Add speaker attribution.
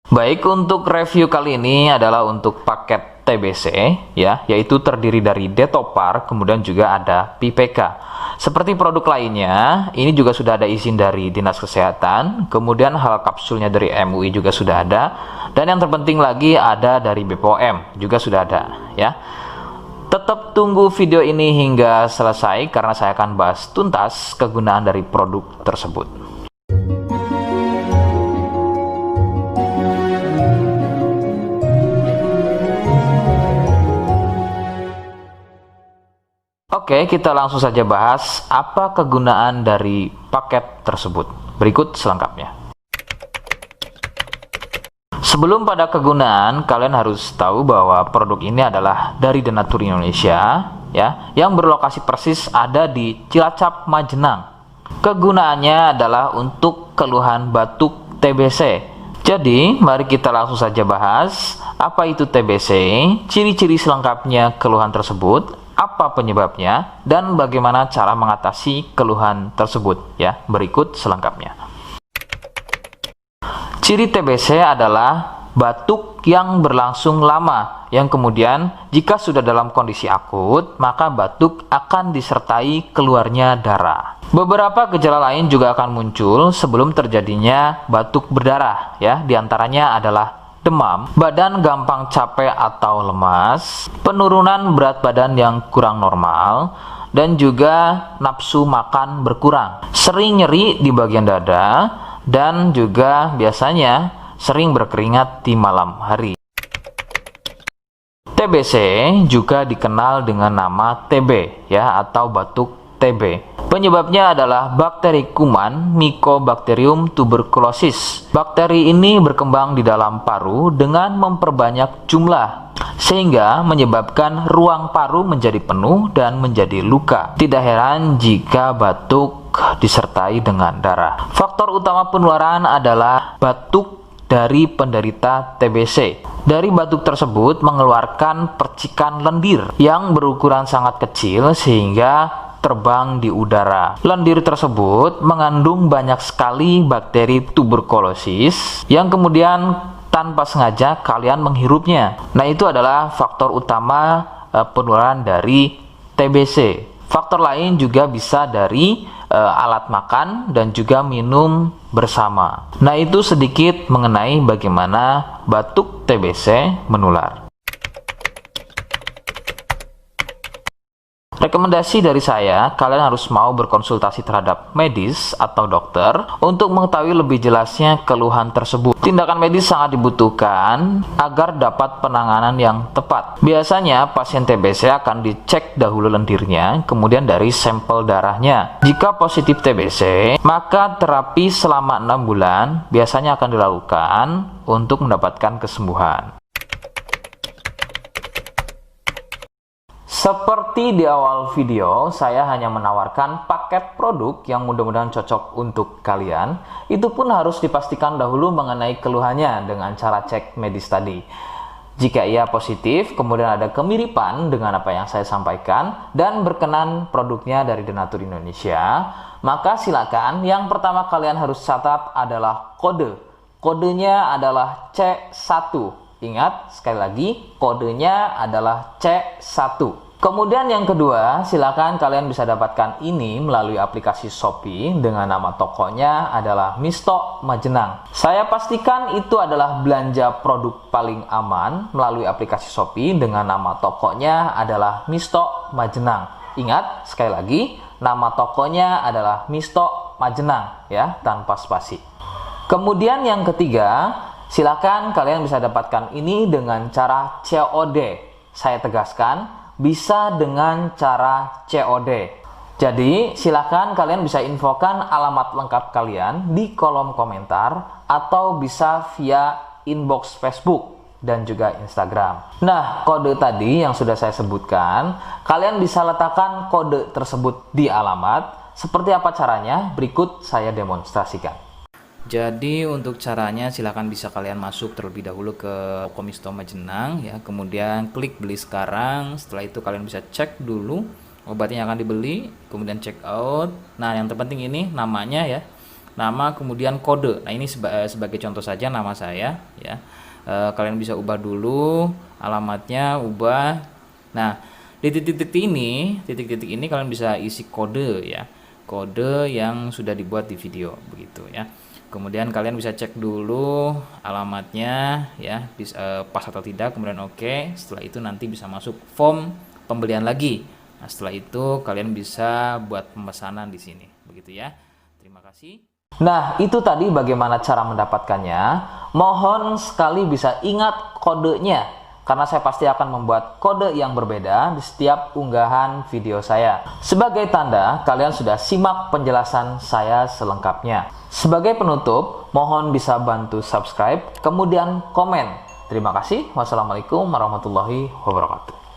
Speaker 1: Baik, untuk review kali ini adalah untuk paket TBC ya, yaitu terdiri dari Detopar, kemudian juga ada PPK. Seperti produk lainnya, ini juga sudah ada izin dari Dinas Kesehatan, kemudian hal kapsulnya dari MUI juga sudah ada, dan yang terpenting lagi ada dari BPOM juga sudah ada ya. Tetap tunggu video ini hingga selesai karena saya akan bahas tuntas kegunaan dari produk tersebut. Oke, kita langsung saja bahas apa kegunaan dari paket tersebut. Berikut selengkapnya. Sebelum pada kegunaan, kalian harus tahu bahwa produk ini adalah dari Denatur Indonesia, ya, yang berlokasi persis ada di Cilacap, Majenang. Kegunaannya adalah untuk keluhan batuk TBC. Jadi, mari kita langsung saja bahas apa itu TBC, ciri-ciri selengkapnya keluhan tersebut, apa penyebabnya, dan bagaimana cara mengatasi keluhan tersebut ya. Berikut selengkapnya. Ciri TBC adalah batuk yang berlangsung lama, yang kemudian jika sudah dalam kondisi akut, maka batuk akan disertai keluarnya darah. Beberapa gejala lain juga akan muncul sebelum terjadinya batuk berdarah ya, diantaranya adalah demam, badan gampang capek atau lemas, penurunan berat badan yang kurang normal, dan juga nafsu makan berkurang, sering nyeri di bagian dada, dan juga biasanya sering berkeringat di malam hari. TBC juga dikenal dengan nama TB ya, atau batuk TB. Penyebabnya adalah bakteri kuman Mycobacterium tuberculosis. Bakteri ini berkembang di dalam paru dengan memperbanyak jumlah, sehingga menyebabkan ruang paru menjadi penuh dan menjadi luka. Tidak heran jika batuk disertai dengan darah. Faktor utama penularan adalah batuk dari penderita TBC. Dari batuk tersebut mengeluarkan percikan lendir yang berukuran sangat kecil sehingga terbang di udara. Lendir tersebut mengandung banyak sekali bakteri tuberkulosis yang kemudian tanpa sengaja kalian menghirupnya. Nah, itu adalah faktor utama penularan dari TBC. Faktor lain juga bisa dari alat makan dan juga minum bersama. Nah, itu sedikit mengenai bagaimana batuk TBC menular. Rekomendasi dari saya, kalian harus mau berkonsultasi terhadap medis atau dokter untuk mengetahui lebih jelasnya keluhan tersebut. Tindakan medis sangat dibutuhkan agar dapat penanganan yang tepat. Biasanya pasien TBC akan dicek dahulu lendirnya, kemudian dari sampel darahnya. Jika positif TBC, maka terapi selama 6 bulan biasanya akan dilakukan untuk mendapatkan kesembuhan. Seperti di awal video, saya hanya menawarkan paket produk yang mudah-mudahan cocok untuk kalian. Itu pun harus dipastikan dahulu mengenai keluhannya dengan cara cek medis tadi. Jika ia positif, kemudian ada kemiripan dengan apa yang saya sampaikan, dan berkenan produknya dari Denatur Indonesia, maka silakan. Yang pertama kalian harus catat adalah kode. Kodenya adalah C1. Ingat, sekali lagi, kodenya adalah C1. Kemudian yang kedua, silakan kalian bisa dapatkan ini melalui aplikasi Shopee dengan nama tokonya adalah Misto Majenang. Saya pastikan itu adalah belanja produk paling aman melalui aplikasi Shopee dengan nama tokonya adalah Misto Majenang. Ingat, sekali lagi, nama tokonya adalah Misto Majenang ya, tanpa spasi. Kemudian yang ketiga, silakan kalian bisa dapatkan ini dengan cara COD. Saya tegaskan, bisa dengan cara COD. Jadi, silakan kalian bisa infokan alamat lengkap kalian di kolom komentar atau bisa via inbox Facebook dan juga Instagram. Nah, kode tadi yang sudah saya sebutkan, kalian bisa letakkan kode tersebut di alamat. Seperti apa caranya? Berikut saya demonstrasikan. Jadi untuk caranya silahkan bisa kalian masuk terlebih dahulu ke toko Misto Majenang ya, kemudian klik beli sekarang. Setelah itu kalian bisa cek dulu obatnya yang akan dibeli, kemudian check out. Nah, yang terpenting ini namanya ya, nama kemudian kode. Nah, ini sebagai contoh saja nama saya ya. Kalian bisa ubah dulu alamatnya, ubah. Nah, di titik-titik ini kalian bisa isi kode ya. Kode yang sudah dibuat di video begitu ya. Kemudian kalian bisa cek dulu alamatnya ya, bisa pas atau tidak, kemudian oke. Setelah itu nanti bisa masuk form pembelian lagi. Nah, setelah itu kalian bisa buat pemesanan di sini begitu ya. Terima kasih. Nah, itu tadi bagaimana cara mendapatkannya. Mohon sekali bisa ingat kodenya, karena saya pasti akan membuat kode yang berbeda di setiap unggahan video saya. Sebagai tanda, kalian sudah simak penjelasan saya selengkapnya. Sebagai penutup, mohon bisa bantu subscribe, kemudian komen. Terima kasih. Wassalamualaikum warahmatullahi wabarakatuh.